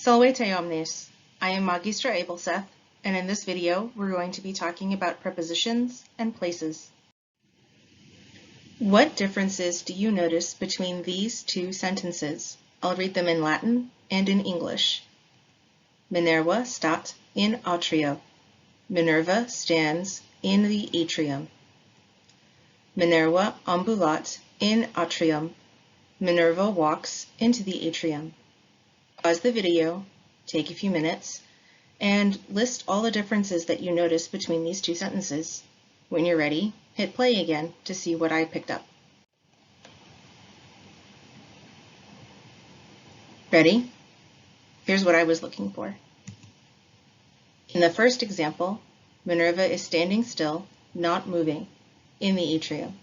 Salvete omnes! I am Magistra Abelseth, and in this video we're going to be talking about prepositions and places. What differences do you notice between these two sentences? I'll read them in Latin and in English. Minerva stat in atrio. Minerva stands in the atrium. Minerva ambulat in atrium. Minerva walks into the atrium. Pause the video, take a few minutes, and list all the differences that you notice between these two sentences. When you're ready, hit play again to see what I picked up. Ready? Here's what I was looking for. In the first example, Minerva is standing still, not moving, in the atrium.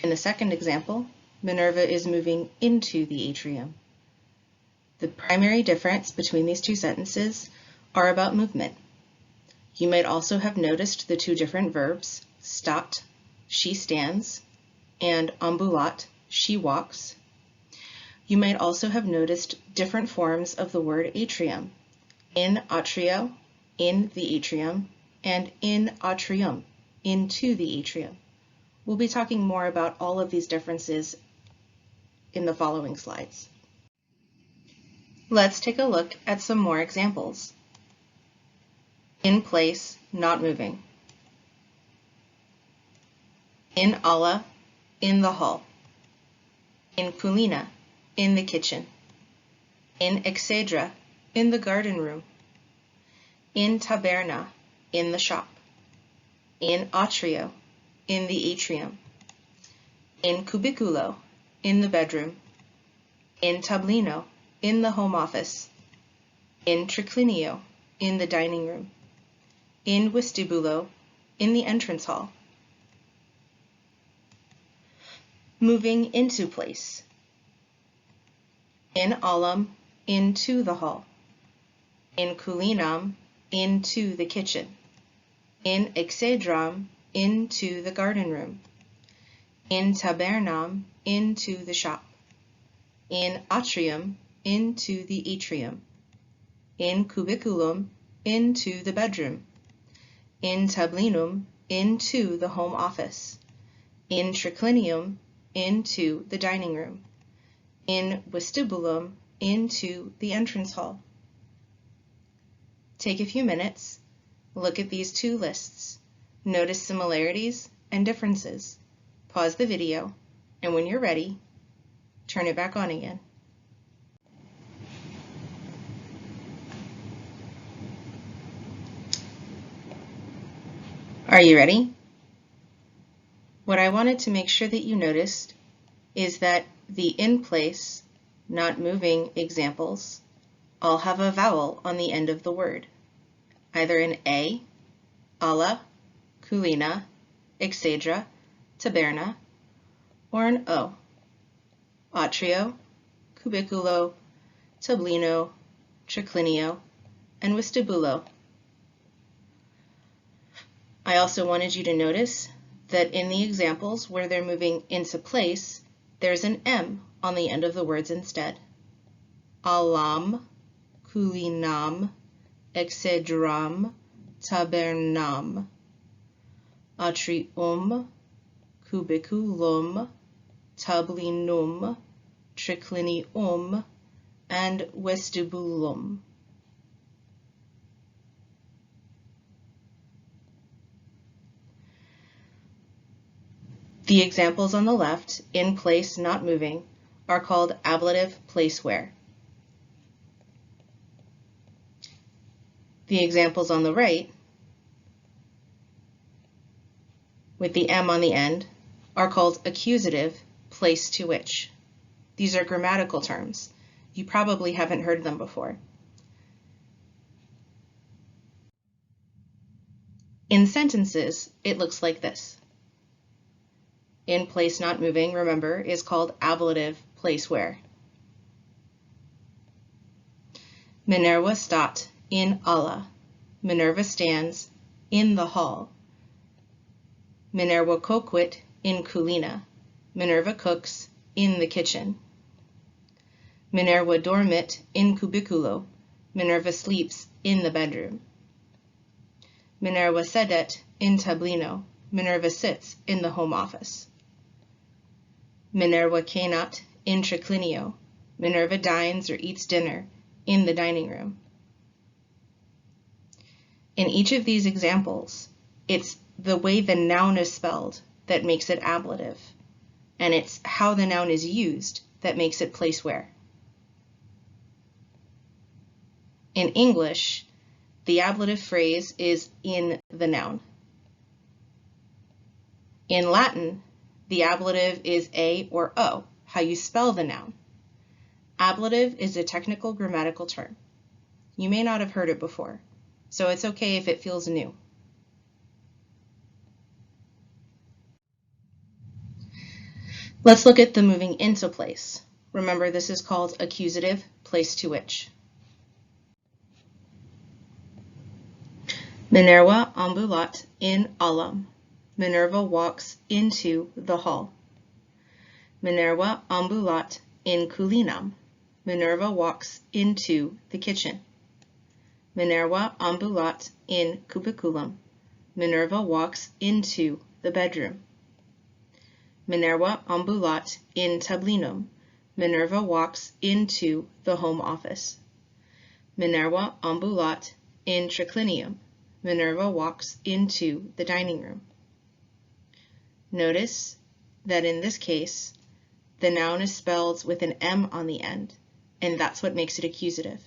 In the second example, Minerva is moving into the atrium. The primary difference between these two sentences are about movement. You might also have noticed the two different verbs, stat, she stands, and ambulat, she walks. You might also have noticed different forms of the word atrium, in atrio, in the atrium, and in atrium, into the atrium. We'll be talking more about all of these differences in the following slides. Let's take a look at some more examples. In place, not moving. In alla, in the hall. In culina, in the kitchen. In exedra, in the garden room. In taberna, in the shop. In atrio, in the atrium. In cubiculo, in the bedroom. In tablino, in the home office. In triclinio, in the dining room. In vestibulo, in the entrance hall. Moving into place. In alum, into the hall. In culinam, into the kitchen. In exedram, into the garden room. In tabernam, into the shop. In atrium, into the atrium. In cubiculum, into the bedroom. In tablinum, into the home office. In triclinium, into the dining room. In vestibulum, into the entrance hall. Take a few minutes, look at these two lists, notice similarities and differences. Pause the video, and when you're ready, turn it back on again. Are you ready? What I wanted to make sure that you noticed is that the in place, not moving examples all have a vowel on the end of the word, either an A, alla, culina, exedra, taberna, or an O, atrio, cubiculo, tablino, triclinio, and vestibulo. I also wanted you to notice that in the examples where they're moving into place, there's an M on the end of the words instead. Allam, culinam, exedram, tabernam. Atrium, cubiculum, tablinum, triclinium, and vestibulum. The examples on the left, in place, not moving, are called ablative placeware. The examples on the right, with the M on the end, are called accusative place to which. These are grammatical terms. You probably haven't heard them before. In sentences, it looks like this. In place not moving, remember, is called ablative placeware. Minerva stat in alla. Minerva stands in the hall. Minerva coquit in culina. Minerva cooks in the kitchen. Minerva dormit in cubiculo. Minerva sleeps in the bedroom. Minerva sedet in tablino. Minerva sits in the home office. Minerva cenat in triclinio. Minerva dines or eats dinner in the dining room. In each of these examples, it's the way the noun is spelled that makes it ablative, and it's how the noun is used that makes it place where. In English, the ablative phrase is in the noun. In Latin, the ablative is a or o, how you spell the noun. Ablative is a technical grammatical term. You may not have heard it before, so it's okay if it feels new. Let's look at the moving into place. Remember, this is called accusative, place to which. Minerva ambulat in aulum. Minerva walks into the hall. Minerva ambulat in culinam. Minerva walks into the kitchen. Minerva ambulat in cubiculum. Minerva walks into the bedroom. Minerva ambulat in tablinum. Minerva walks into the home office. Minerva ambulat in triclinium. Minerva walks into the dining room. Notice that in this case, the noun is spelled with an M on the end, and that's what makes it accusative.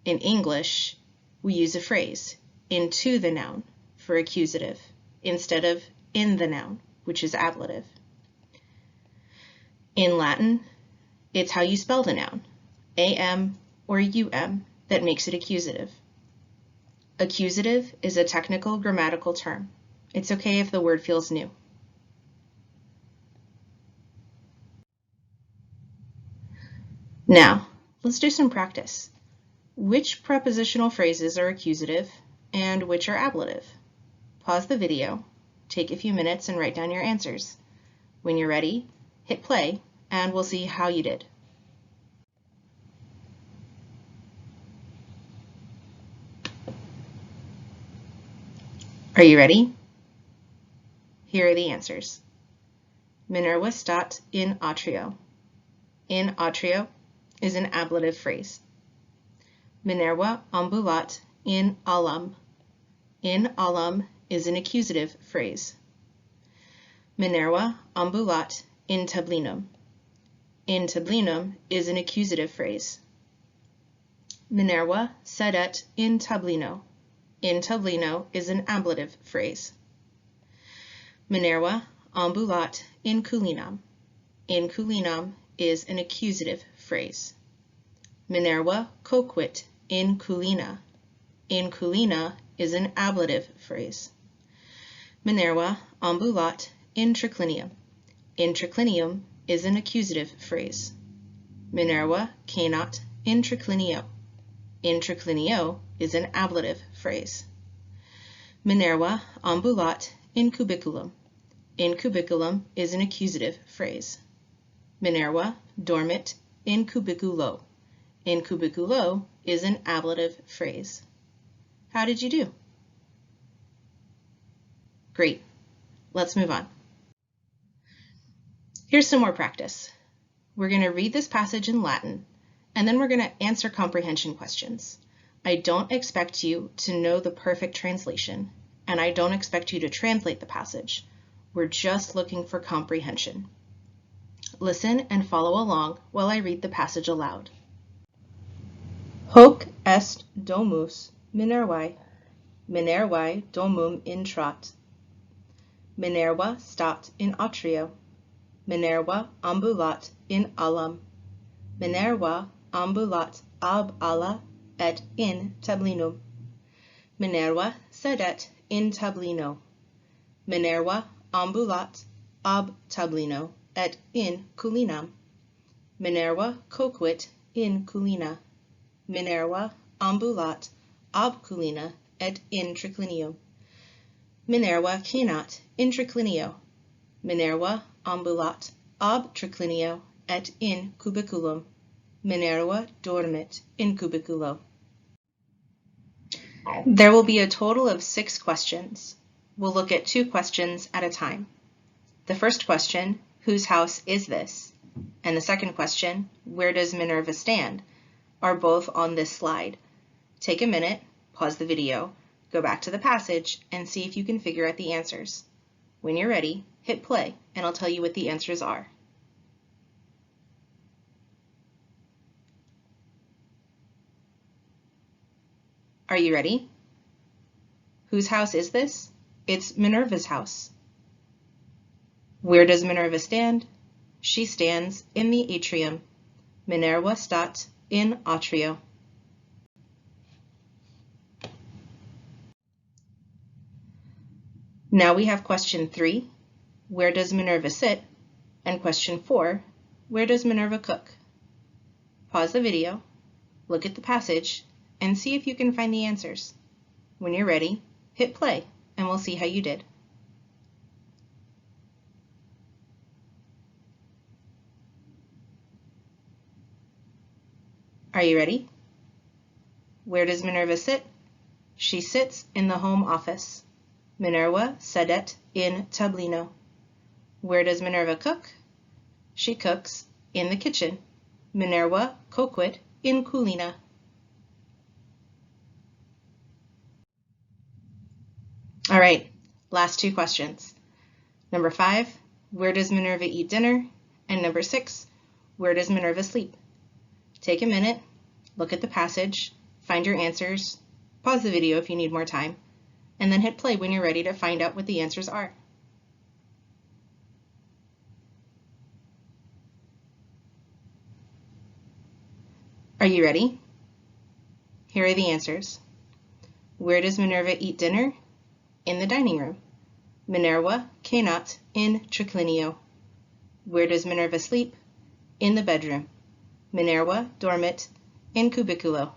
In English, we use a phrase, into the noun, for accusative, instead of in the noun, which is ablative. In Latin, it's how you spell the noun, am or um, that makes it accusative. Accusative is a technical grammatical term. It's okay if the word feels new. Now, let's do some practice. Which prepositional phrases are accusative and which are ablative? Pause the video, take a few minutes and write down your answers. When you're ready, hit play and we'll see how you did. Are you ready? Here are the answers. Minerva stat in atrio. In atrio is an ablative phrase. Minerva ambulat in aulum. In aulum is an accusative phrase. Minerva ambulat in tablinum. In tablinum is an accusative phrase. Minerva sedet in tablino. In tablino is an ablative phrase. Minerva ambulat in culinam. In culinam is an accusative phrase. Minerva coquit in culina. In culina is an ablative phrase. Minerva ambulat in triclinium. In triclinium is an accusative phrase. Minerva cenat in triclinio. In triclinio is an ablative phrase. Minerva ambulat in cubiculum. In cubiculum is an accusative phrase. Minerva dormit in cubiculo. In cubiculo is an ablative phrase. How did you do? Great. Let's move on. Here's some more practice. We're going to read this passage in Latin, and then we're going to answer comprehension questions. I don't expect you to know the perfect translation, and I don't expect you to translate the passage. We're just looking for comprehension. Listen and follow along while I read the passage aloud. Hoc est domus Minervae. Minervae domum intrat. Minerva stat in atrio. Minerva ambulat in aulum. Minerva ambulat ab alla et in tablinum. Minerva sedet in tablino. Minerva ambulat ab tablino et in culinam. Minerva coquit in culina. Minerva ambulat ab culina et in triclinium. Minerva cenat in triclinio. Minerva ambulat ab triclinio et in cubiculum. Minerva dormit in cubiculo. There will be a total of 6 questions. We'll look at 2 questions at a time. The first question, whose house is this? And the second question, where does Minerva stand? Are both on this slide. Take a minute, pause the video, go back to the passage, and see if you can figure out the answers. When you're ready, hit play, and I'll tell you what the answers are. Are you ready? Whose house is this? It's Minerva's house. Where does Minerva stand? She stands in the atrium. Minerva stat in atrio. Now we have question 3, where does Minerva sit? And question 4, where does Minerva cook? Pause the video, look at the passage, and see if you can find the answers. When you're ready, hit play, and we'll see how you did. Are you ready? Where does Minerva sit? She sits in the home office. Minerva sedet in tablino. Where does Minerva cook? She cooks in the kitchen. Minerva coquit in culina. All right, last 2 questions. Number 5, where does Minerva eat dinner? And number 6, where does Minerva sleep? Take a minute, look at the passage, find your answers, pause the video if you need more time, and then hit play when you're ready to find out what the answers are. Are you ready? Here are the answers. Where does Minerva eat dinner? In the dining room. Minerva cenat in triclinio. Where does Minerva sleep? In the bedroom. Minerva dormit in cubiculo.